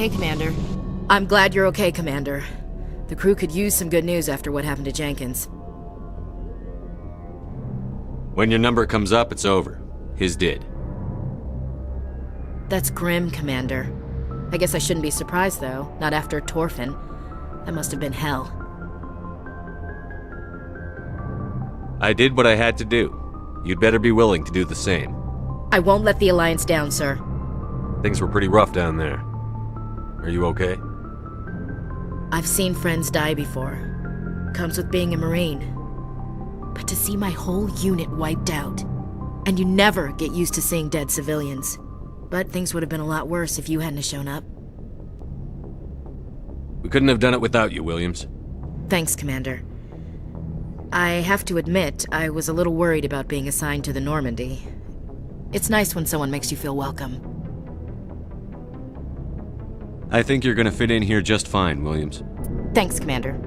Hey, Commander. I'm glad you're okay, Commander. The crew could use some good news after what happened to Jenkins. When your number comes up, it's over. His did. That's grim, Commander. I guess I shouldn't be surprised, though. Not after Torfin. That must have been hell. I did what I had to do. You'd better be willing to do the same. I won't let the Alliance down, sir. Things were pretty rough down there. Are you okay? I've seen friends die before. Comes with being a Marine. But to see my whole unit wiped out, and you never get used to seeing dead civilians. But things would have been a lot worse if you hadn't shown up. We couldn't have done it without you, Williams. Thanks, Commander. I have to admit, I was a little worried about being assigned to the Normandy. It's nice when someone makes you feel welcome. I think you're gonna fit in here just fine, Williams. Thanks, Commander.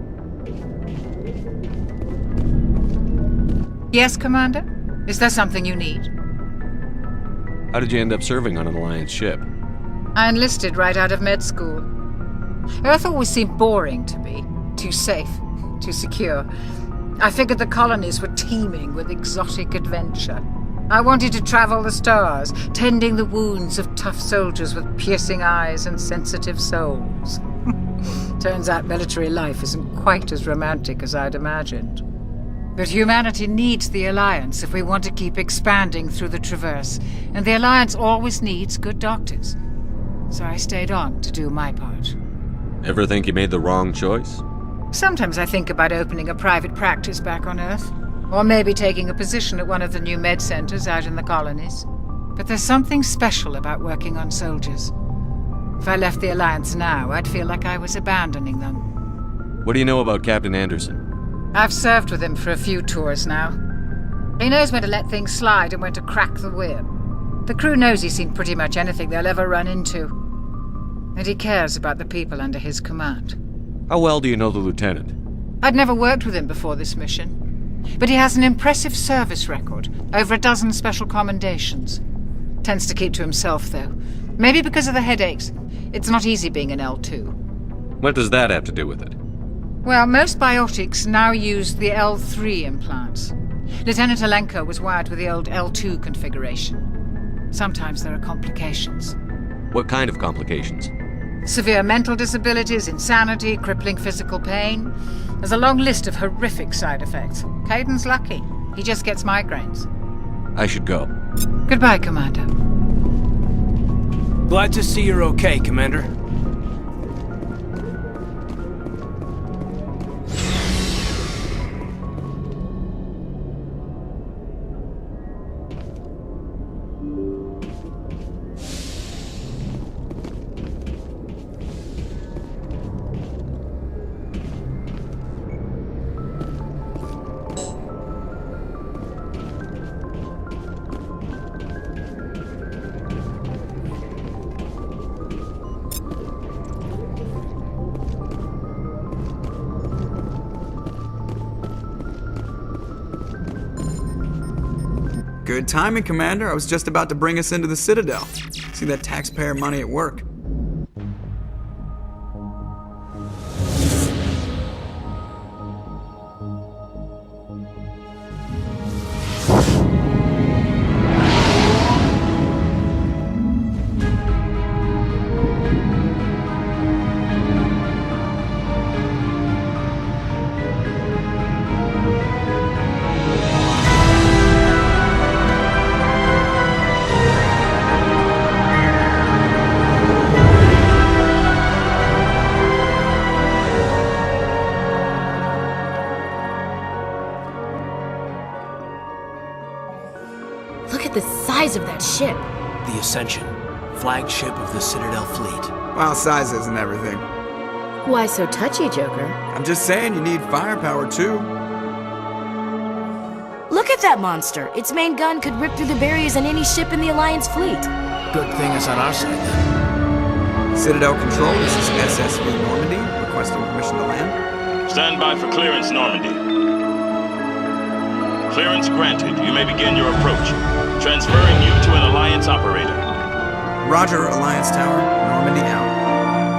Yes, Commander? Is there something you need? How did you end up serving on an Alliance ship? I enlisted right out of med school. Earth always seemed boring to me. Too safe, too secure. I figured the colonies were teeming with exotic adventure. I wanted to travel the stars, tending the wounds of tough soldiers with piercing eyes and sensitive souls. Turns out military life isn't quite as romantic as I'd imagined. But humanity needs the Alliance if we want to keep expanding through the Traverse, and the Alliance always needs good doctors. So I stayed on to do my part. Ever think you made the wrong choice? Sometimes I think about opening a private practice back on Earth, or maybe taking a position at one of the new med centers out in the colonies. But there's something special about working on soldiers. If I left the Alliance now, I'd feel like I was abandoning them. What do you know about Captain Anderson? I've served with him for a few tours now. He knows when to let things slide and when to crack the whip. The crew knows he's seen pretty much anything they'll ever run into. And he cares about the people under his command. How well do you know the lieutenant? I'd never worked with him before this mission. But he has an impressive service record, over a dozen special commendations. Tends to keep to himself, though. Maybe because of the headaches. It's not easy being an L2. What does that have to do with it? Well, most biotics now use the L3 implants. Lieutenant Alenko was wired with the old L2 configuration. Sometimes there are complications. What kind of complications? Severe mental disabilities, insanity, crippling physical pain. There's a long list of horrific side effects. Caden's lucky. He just gets migraines. I should go. Goodbye, Commander. Glad to see you're okay, Commander. Good timing, Commander. I was just about to bring us into the Citadel. See that taxpayer money at work. Look at the size of that ship. The Ascension, flagship of the Citadel fleet. Well, size isn't everything. Why so touchy, Joker? I'm just saying you need firepower, too. Look at that monster. Its main gun could rip through the barriers in any ship in the Alliance fleet. Good thing it's on our side, then. Citadel Control, this is SSV Normandy, requesting permission to land. Stand by for clearance, Normandy. Clearance granted. You may begin your approach. Transferring you to an Alliance operator. Roger, Alliance Tower, Normandy out.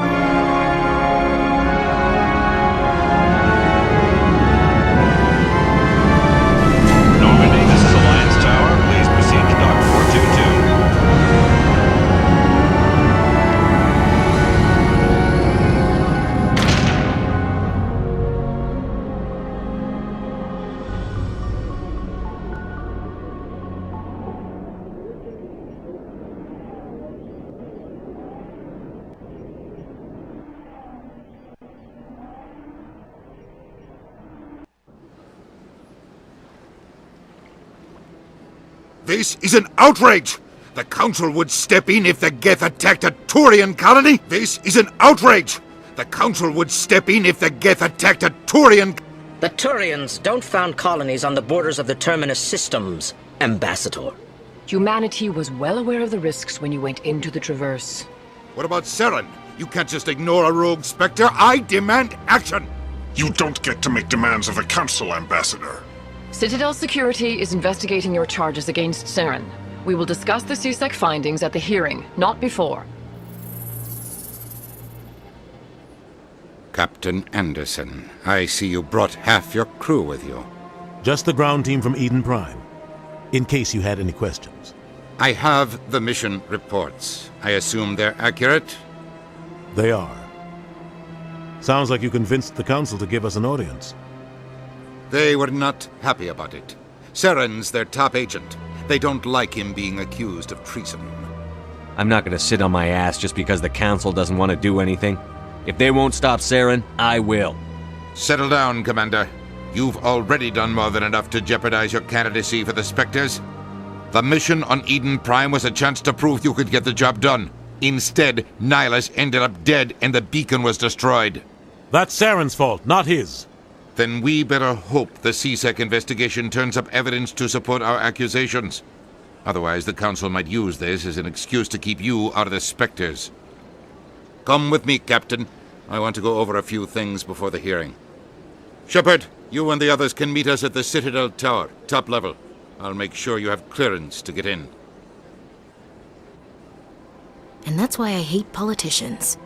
This is an outrage! The Council would step in if the Geth attacked a Turian colony! This is an outrage! The Council would step in if the Geth attacked a Turian... The Turians don't found colonies on the borders of the Terminus systems, Ambassador. Humanity was well aware of the risks when you went into the Traverse. What about Saren? You can't just ignore a rogue Spectre. I demand action! You don't get to make demands of the Council, Ambassador. Citadel Security is investigating your charges against Saren. We will discuss the CSEC findings at the hearing, not before. Captain Anderson, I see you brought half your crew with you. Just the ground team from Eden Prime, in case you had any questions. I have the mission reports. I assume they're accurate? They are. Sounds like you convinced the Council to give us an audience. They were not happy about it. Saren's their top agent. They don't like him being accused of treason. I'm not gonna sit on my ass just because the Council doesn't want to do anything. If they won't stop Saren, I will. Settle down, Commander. You've already done more than enough to jeopardize your candidacy for the Spectres. The mission on Eden Prime was a chance to prove you could get the job done. Instead, Nihilus ended up dead and the beacon was destroyed. That's Saren's fault, not his. Then we better hope the CSEC investigation turns up evidence to support our accusations. Otherwise, the Council might use this as an excuse to keep you out of the Spectres. Come with me, Captain. I want to go over a few things before the hearing. Shepard, you and the others can meet us at the Citadel Tower, top level. I'll make sure you have clearance to get in. And that's why I hate politicians.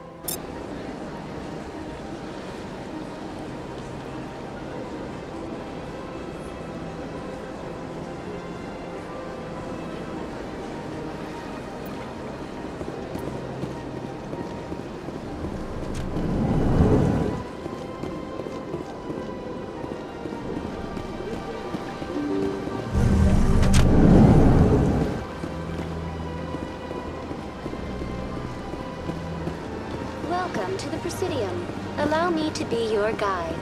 Welcome to the Presidium. Allow me to be your guide.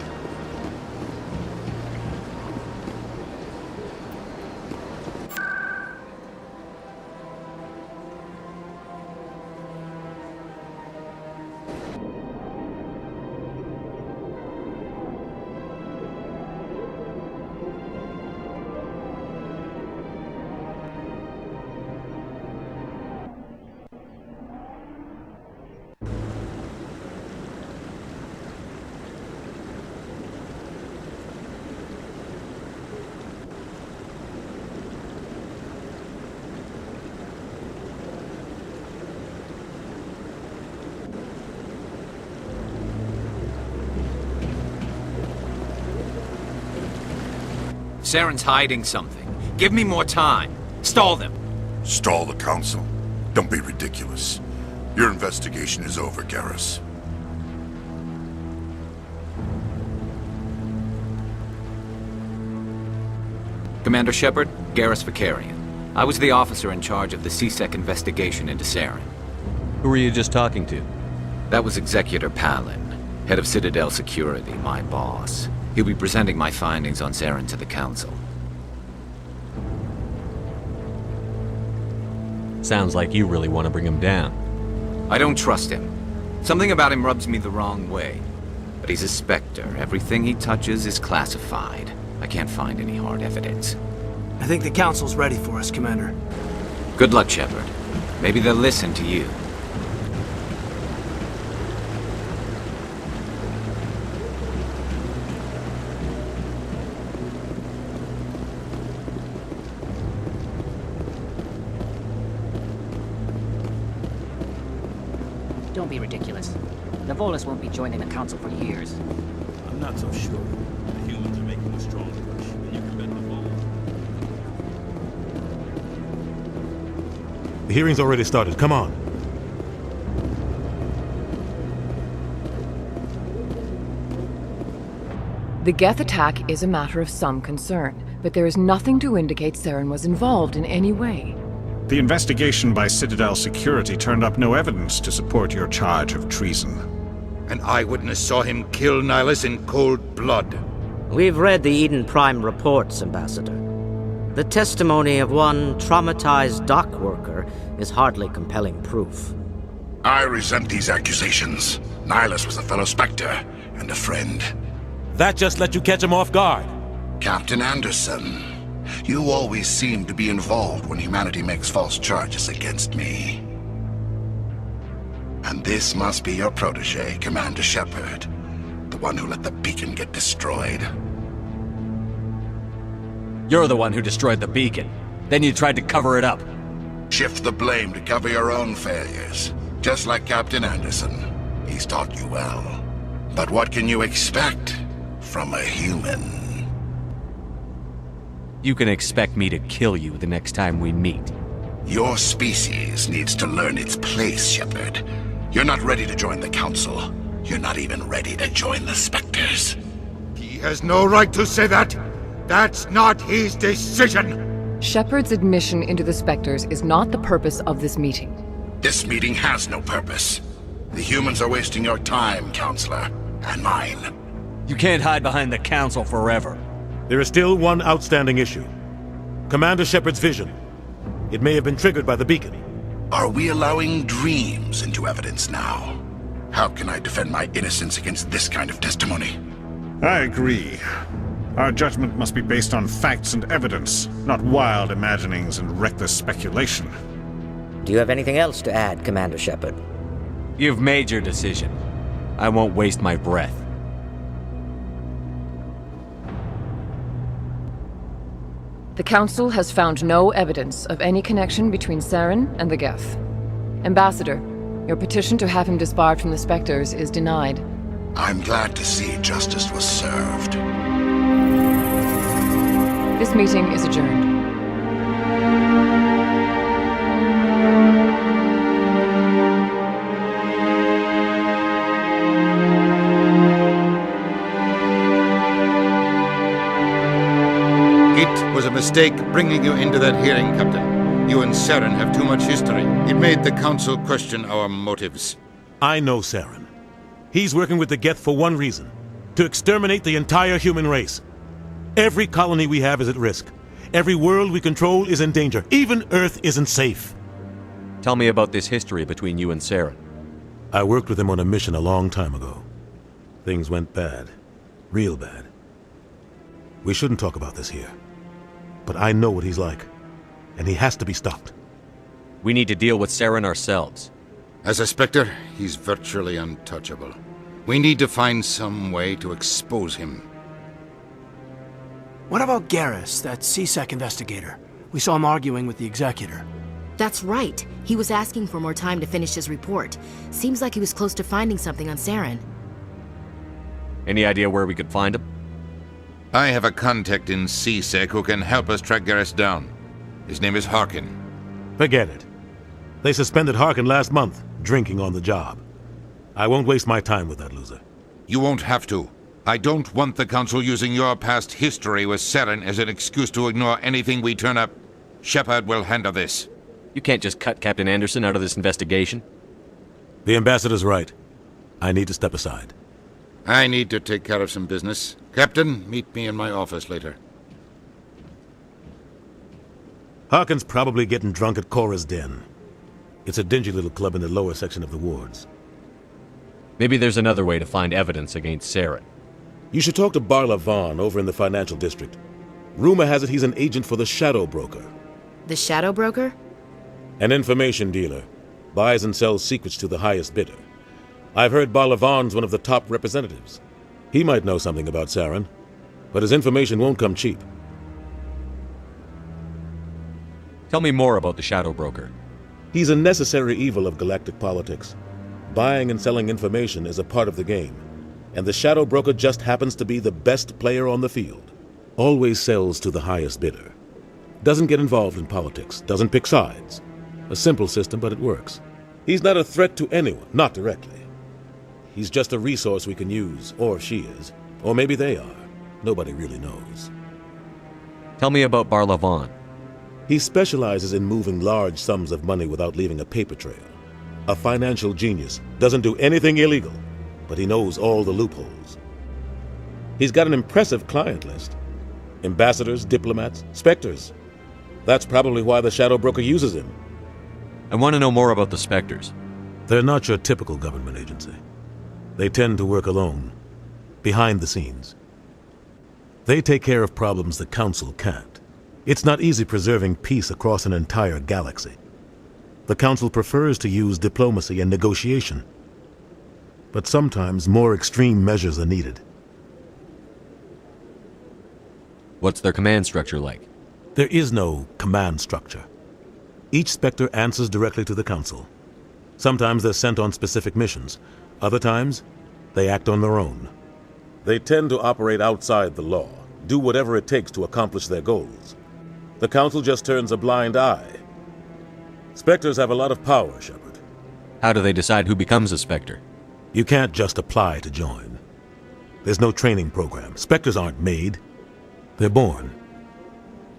Saren's hiding something. Give me more time. Stall them. Stall the Council? Don't be ridiculous. Your investigation is over, Garrus. Commander Shepard, Garrus Vicarian. I was the officer in charge of the CSEC investigation into Saren. Who were you just talking to? That was Executor Palin, head of Citadel Security, my boss. He'll be presenting my findings on Saren to the Council. Sounds like you really want to bring him down. I don't trust him. Something about him rubs me the wrong way. But he's a Spectre. Everything he touches is classified. I can't find any hard evidence. I think the Council's ready for us, Commander. Good luck, Shepard. Maybe they'll listen to you. Don't be ridiculous. The Volus won't be joining the Council for years. I'm not so sure. The humans are making a strong push, and you can bet the Volus. The hearing's already started. Come on. The Geth attack is a matter of some concern, but there is nothing to indicate Saren was involved in any way. The investigation by Citadel Security turned up no evidence to support your charge of treason. An eyewitness saw him kill Nihilus in cold blood. We've read the Eden Prime reports, Ambassador. The testimony of one traumatized dock worker is hardly compelling proof. I resent these accusations. Nihilus was a fellow Spectre and a friend. That just let you catch him off guard. Captain Anderson, you always seem to be involved when humanity makes false charges against me. And this must be your protege, Commander Shepard, the one who let the beacon get destroyed. You're the one who destroyed the beacon. Then you tried to cover it up. Shift the blame to cover your own failures. Just like Captain Anderson. He's taught you well. But what can you expect from a human? You can expect me to kill you the next time we meet. Your species needs to learn its place, Shepard. You're not ready to join the Council. You're not even ready to join the Spectres. He has no right to say that. That's not his decision. Shepard's admission into the Spectres is not the purpose of this meeting. This meeting has no purpose. The humans are wasting your time, Counselor, and mine. You can't hide behind the Council forever. There is still one outstanding issue. Commander Shepard's vision. It may have been triggered by the beacon. Are we allowing dreams into evidence now? How can I defend my innocence against this kind of testimony? I agree. Our judgment must be based on facts and evidence, not wild imaginings and reckless speculation. Do you have anything else to add, Commander Shepard? You've made your decision. I won't waste my breath. The Council has found no evidence of any connection between Saren and the Geth. Ambassador, your petition to have him disbarred from the Spectres is denied. I'm glad to see justice was served. This meeting is adjourned. It was a mistake bringing you into that hearing, Captain. You and Saren have too much history. It made the Council question our motives. I know Saren. He's working with the Geth for one reason. To exterminate the entire human race. Every colony we have is at risk. Every world we control is in danger. Even Earth isn't safe. Tell me about this history between you and Saren. I worked with him on a mission a long time ago. Things went bad. Real bad. We shouldn't talk about this here. But I know what he's like. And he has to be stopped. We need to deal with Saren ourselves. As a Spectre, he's virtually untouchable. We need to find some way to expose him. What about Garrus, that CSEC investigator? We saw him arguing with the Executor. That's right. He was asking for more time to finish his report. Seems like he was close to finding something on Saren. Any idea where we could find him? I have a contact in CSEC who can help us track Garrus down. His name is Harkin. Forget it. They suspended Harkin last month, drinking on the job. I won't waste my time with that loser. You won't have to. I don't want the Council using your past history with Saren as an excuse to ignore anything we turn up. Shepard will handle this. You can't just cut Captain Anderson out of this investigation. The Ambassador's right. I need to step aside. I need to take care of some business. Captain, meet me in my office later. Harkin's probably getting drunk at Cora's Den. It's a dingy little club in the lower section of the wards. Maybe there's another way to find evidence against Saren. You should talk to Barla Vaughn over in the financial district. Rumor has it he's an agent for the Shadow Broker. The Shadow Broker? An information dealer. Buys and sells secrets to the highest bidder. I've heard Barla Vaughn's one of the top representatives. He might know something about Saren, but his information won't come cheap. Tell me more about the Shadow Broker. He's a necessary evil of galactic politics. Buying and selling information is a part of the game, and the Shadow Broker just happens to be the best player on the field. Always sells to the highest bidder. Doesn't get involved in politics, doesn't pick sides. A simple system, but it works. He's not a threat to anyone, not directly. He's just a resource we can use, or she is. Or maybe they are. Nobody really knows. Tell me about Barla Vaughn. He specializes in moving large sums of money without leaving a paper trail. A financial genius, doesn't do anything illegal, but he knows all the loopholes. He's got an impressive client list. Ambassadors, diplomats, specters, That's probably why the Shadow Broker uses him. I want to know more about the Spectres. They're not your typical government agency. They tend to work alone, behind the scenes. They take care of problems the Council can't. It's not easy preserving peace across an entire galaxy. The Council prefers to use diplomacy and negotiation. But sometimes more extreme measures are needed. What's their command structure like? There is no command structure. Each Spectre answers directly to the Council. Sometimes they're sent on specific missions. Other times, they act on their own. They tend to operate outside the law, do whatever it takes to accomplish their goals. The Council just turns a blind eye. Spectres have a lot of power, Shepard. How do they decide who becomes a Spectre? You can't just apply to join. There's no training program. Spectres aren't made. They're born.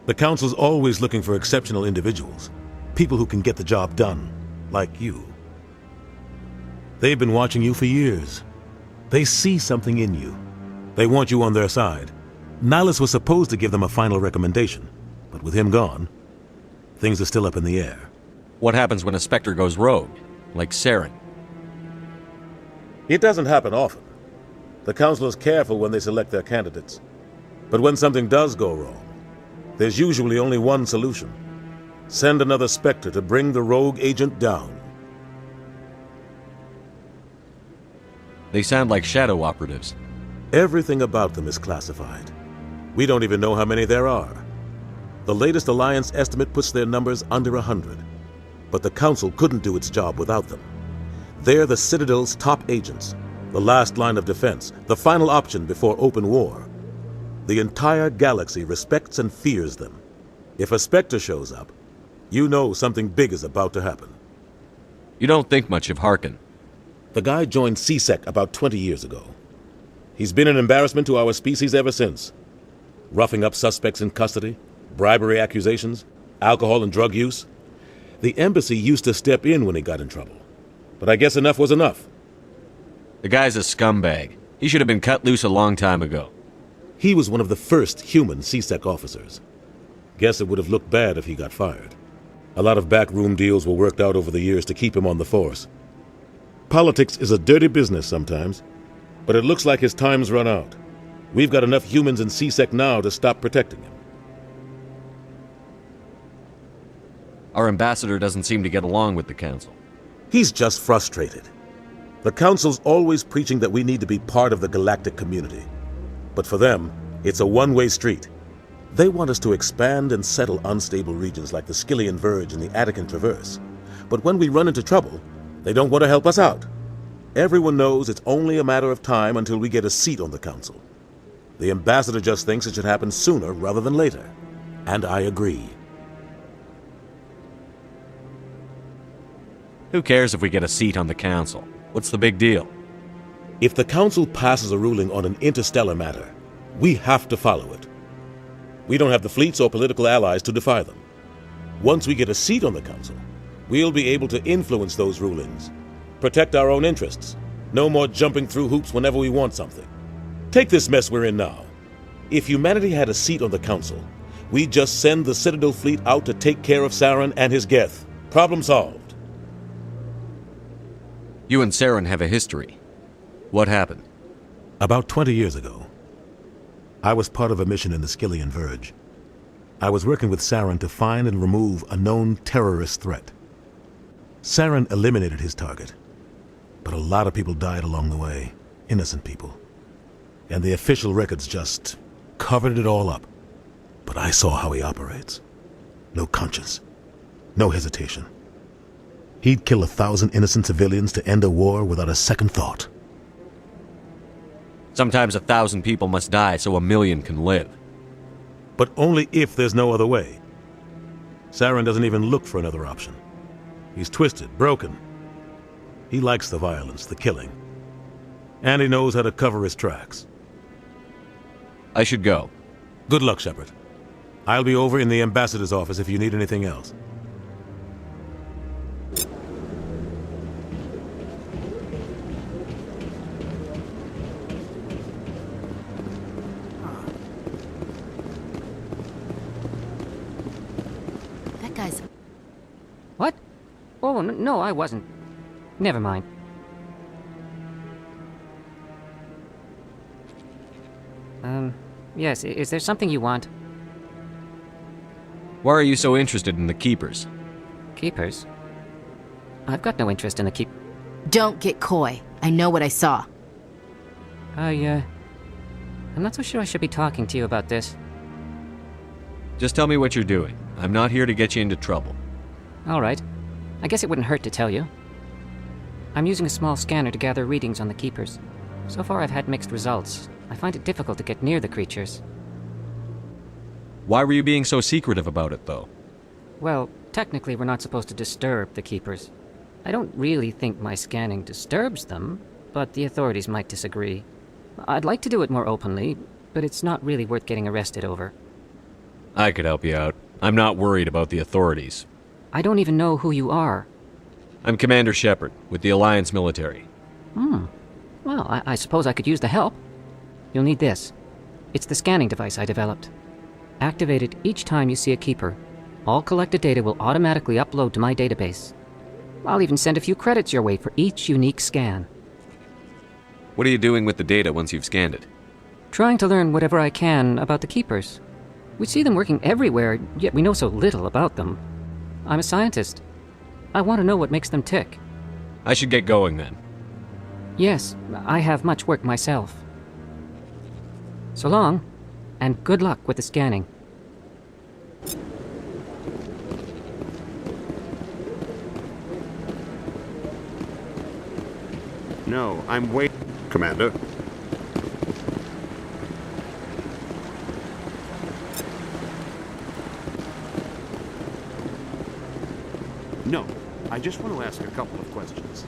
The Council's always looking for exceptional individuals. People who can get the job done, like you. They've been watching you for years. They see something in you. They want you on their side. Nihilus was supposed to give them a final recommendation, but with him gone, things are still up in the air. What happens when a Spectre goes rogue, like Saren? It doesn't happen often. The Council is careful when they select their candidates. But when something does go wrong, there's usually only one solution. Send another Spectre to bring the rogue agent down. They sound like shadow operatives. Everything about them is classified. We don't even know how many there are. The latest Alliance estimate puts their numbers under 100. But the Council couldn't do its job without them. They're the Citadel's top agents, the last line of defense, the final option before open war. The entire galaxy respects and fears them. If a Spectre shows up, you know something big is about to happen. You don't think much of Harkin. The guy joined CSEC about 20 years ago. He's been an embarrassment to our species ever since. Roughing up suspects in custody, bribery accusations, alcohol and drug use. The embassy used to step in when he got in trouble. But I guess enough was enough. The guy's a scumbag. He should have been cut loose a long time ago. He was one of the first human CSEC officers. Guess it would have looked bad if he got fired. A lot of backroom deals were worked out over the years to keep him on the force. Politics is a dirty business sometimes, but it looks like his time's run out. We've got enough humans in CSEC now to stop protecting him. Our ambassador doesn't seem to get along with the Council. He's just frustrated. The Council's always preaching that we need to be part of the galactic community. But for them, it's a one-way street. They want us to expand and settle unstable regions like the Skillian Verge and the Attican Traverse. But when we run into trouble, they don't want to help us out. Everyone knows it's only a matter of time until we get a seat on the Council. The ambassador just thinks it should happen sooner rather than later. And I agree. Who cares if we get a seat on the Council? What's the big deal? If the Council passes a ruling on an interstellar matter, we have to follow it. We don't have the fleets or political allies to defy them. Once we get a seat on the Council, we'll be able to influence those rulings, protect our own interests. No more jumping through hoops whenever we want something. Take this mess we're in now. If humanity had a seat on the Council, we'd just send the Citadel fleet out to take care of Saren and his Geth. Problem solved. You and Saren have a history. What happened? About 20 years ago, I was part of a mission in the Skillian Verge. I was working with Saren to find and remove a known terrorist threat. Saren eliminated his target, but a lot of people died along the way, innocent people. And the official records just covered it all up. But I saw how he operates. No conscience, no hesitation. He'd kill 1,000 innocent civilians to end a war without a second thought. Sometimes 1,000 people must die so 1,000,000 can live. But only if there's no other way. Saren doesn't even look for another option. He's twisted, broken. He likes the violence, the killing. And he knows how to cover his tracks. I should go. Good luck, Shepard. I'll be over in the ambassador's office if you need anything else. What? Oh, no, I wasn't. Never mind. Yes, is there something you want? Why are you so interested in the Keepers? Keepers? I've got no interest in the Don't get coy. I know what I saw. I'm not so sure I should be talking to you about this. Just tell me what you're doing. I'm not here to get you into trouble. All right. I guess it wouldn't hurt to tell you. I'm using a small scanner to gather readings on the Keepers. So far I've had mixed results. I find it difficult to get near the creatures. Why were you being so secretive about it, though? Well, technically we're not supposed to disturb the Keepers. I don't really think my scanning disturbs them, but the authorities might disagree. I'd like to do it more openly, but it's not really worth getting arrested over. I could help you out. I'm not worried about the authorities. I don't even know who you are. I'm Commander Shepard, with the Alliance military. Well, I suppose I could use the help. You'll need this. It's the scanning device I developed. Activate it each time you see a Keeper. All collected data will automatically upload to my database. I'll even send a few credits your way for each unique scan. What are you doing with the data once you've scanned it? Trying to learn whatever I can about the Keepers. We see them working everywhere, yet we know so little about them. I'm a scientist. I want to know what makes them tick. I should get going then. Yes, I have much work myself. So long, and good luck with the scanning. No, I'm waiting, Commander. No, I just want to ask a couple of questions.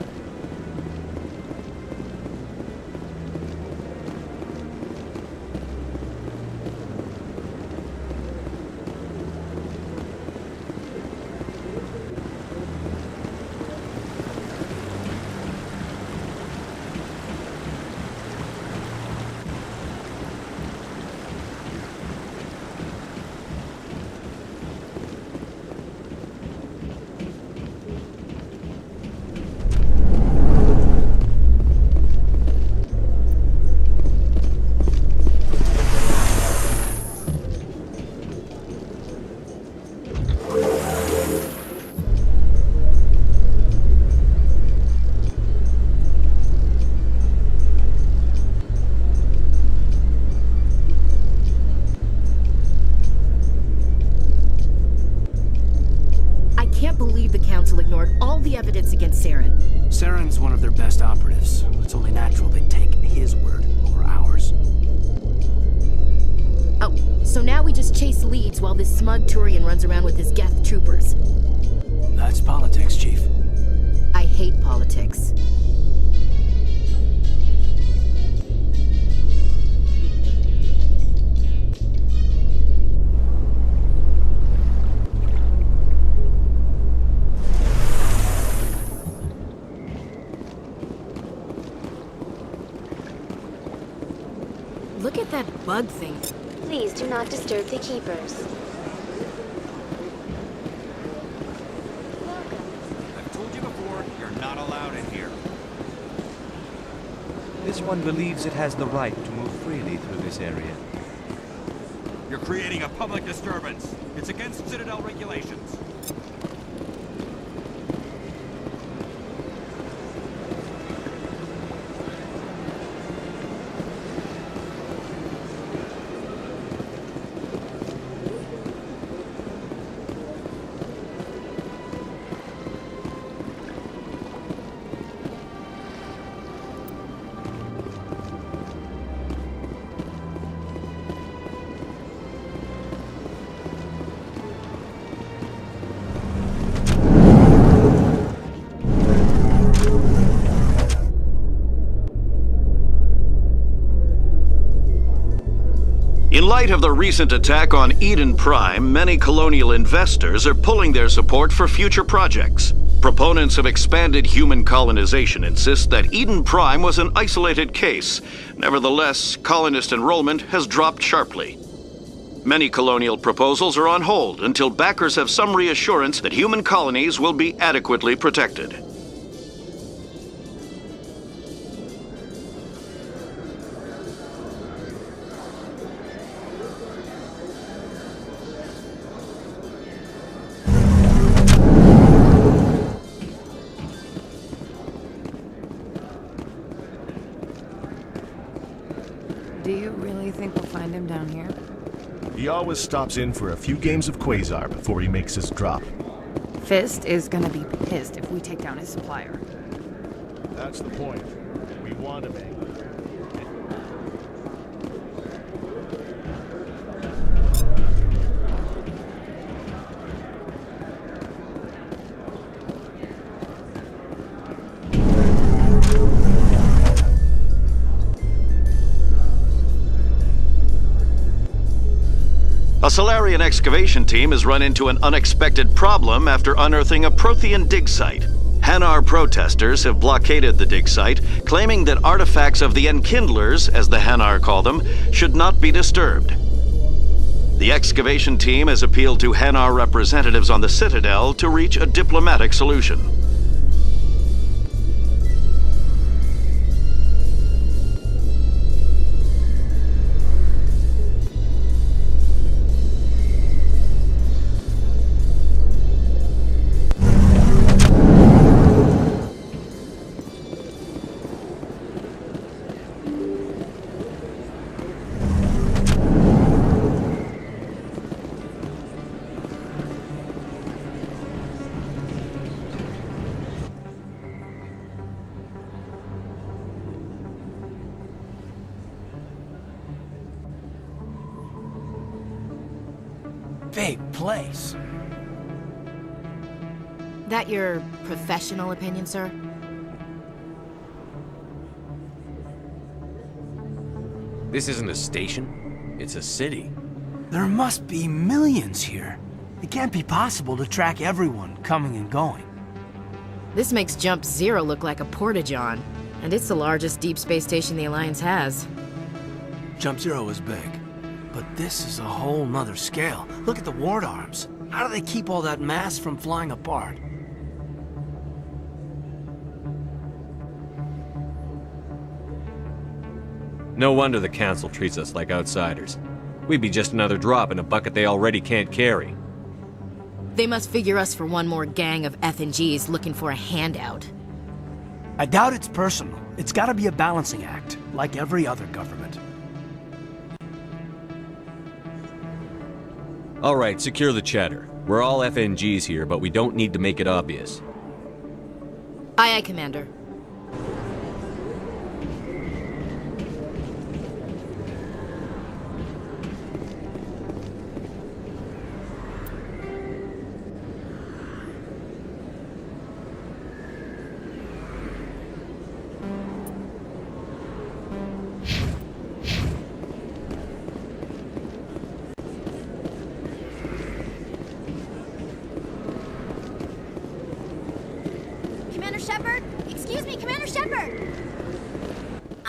Ignored all the evidence against Saren. Saren's one of their best operatives. It's only natural they take his word over ours. Oh, so now we just chase leads while this smug Turian runs around with his Geth troopers. That's politics, Chief. I hate politics. Look at that bug thing. Please do not disturb the Keepers. I've told you before, you're not allowed in here. This one believes it has the right to move freely through this area. You're creating a public disturbance. It's against Citadel regulations. In light of the recent attack on Eden Prime, many colonial investors are pulling their support for future projects. Proponents of expanded human colonization insist that Eden Prime was an isolated case. Nevertheless, colonist enrollment has dropped sharply. Many colonial proposals are on hold until backers have some reassurance that human colonies will be adequately protected. Do you really think we'll find him down here? He always stops in for a few games of Quasar before he makes his drop. Fist is gonna be pissed if we take down his supplier. That's the point. We want him angry. A Solarian excavation team has run into an unexpected problem after unearthing a Prothean dig site. Hanar protesters have blockaded the dig site, claiming that artifacts of the Enkindlers, as the Hanar call them, should not be disturbed. The excavation team has appealed to Hanar representatives on the Citadel to reach a diplomatic solution. Big place. That your professional opinion, sir? This isn't a station. It's a city. There must be millions here. It can't be possible to track everyone coming and going. This makes Jump Zero look like a porta-john, and it's the largest deep space station the Alliance has. Jump Zero is big, but this is a whole nother scale. Look at the ward arms. How do they keep all that mass from flying apart? No wonder the Council treats us like outsiders. We'd be just another drop in a bucket they already can't carry. They must figure us for one more gang of F&Gs looking for a handout. I doubt it's personal. It's gotta be a balancing act, like every other government. All right, secure the chatter. We're all FNGs here, but we don't need to make it obvious. Aye, aye, Commander.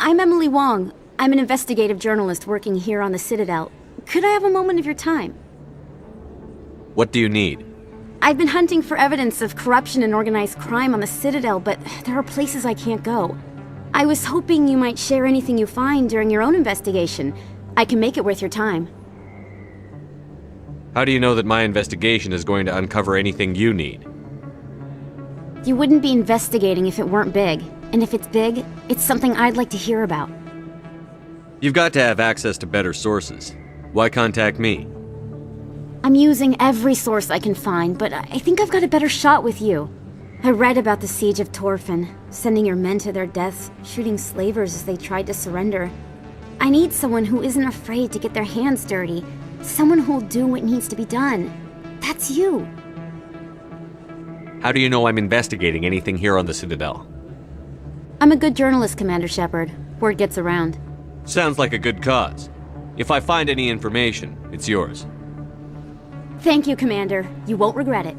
I'm Emily Wong. I'm an investigative journalist working here on the Citadel. Could I have a moment of your time? What do you need? I've been hunting for evidence of corruption and organized crime on the Citadel, but there are places I can't go. I was hoping you might share anything you find during your own investigation. I can make it worth your time. How do you know that my investigation is going to uncover anything you need? You wouldn't be investigating if it weren't big. And if it's big, it's something I'd like to hear about. You've got to have access to better sources. Why contact me? I'm using every source I can find, but I think I've got a better shot with you. I read about the siege of Torfin, sending your men to their deaths, shooting slavers as they tried to surrender. I need someone who isn't afraid to get their hands dirty, someone who'll do what needs to be done. That's you. How do you know I'm investigating anything here on the Citadel? I'm a good journalist, Commander Shepard. Word gets around. Sounds like a good cause. If I find any information, it's yours. Thank you, Commander. You won't regret it.